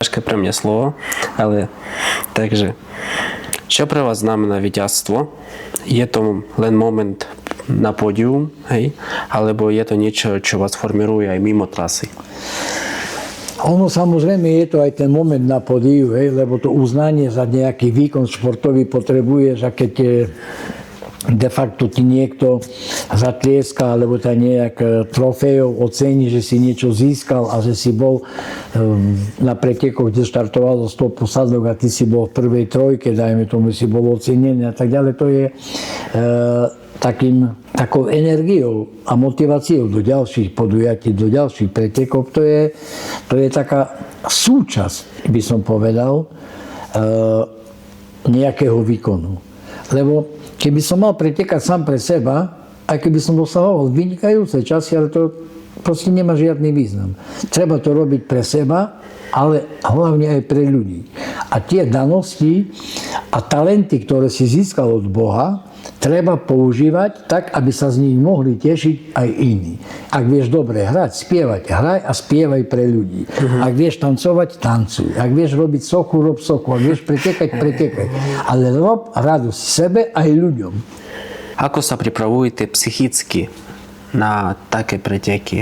Ťažké pre mňa slovo, ale takže, čo pre vás znamená víťazstvo? Je to len moment na pódium, hej? Alebo je to niečo, čo vás formíruje aj mimo trasy? Ono samozrejme je to aj ten moment na pódiu, hej, lebo to uznanie za nejaký výkon športový potrebuješ, a keď de facto ti niekto zatlieska, alebo ťa nejak trofejou ocení, že si niečo získal a že si bol na pretekoch, kde štartovalo 100 posádok a ty si bol v prvej trojke, dajme tomu, si bol ocenený a tak ďalej, to je takou energiou a motiváciou do ďalších podujatí, do ďalších pretekov. To je taká súčasť, by som povedal, nejakého výkonu. Lebo keby som mal pretekať sám pre seba, aj keby som dosahoval vynikajúce časy, ale to proste nemá žiadny význam. Treba to robiť pre seba, ale hlavne aj pre ľudí. A tie danosti a talenty, ktoré si získal od Boha, treba používať tak, aby sa z nich mohli tešiť aj iní. Ak vieš dobre hrať, spievať, hraj a spievaj pre ľudí. Ak vieš tancovať, tancuj. Ak vieš robiť sochu, rob sochu. Ak vieš pretekať, pretekaj. Ale rob radosť sebe aj ľuďom. Ako sa pripravujete psychicky na také preteky?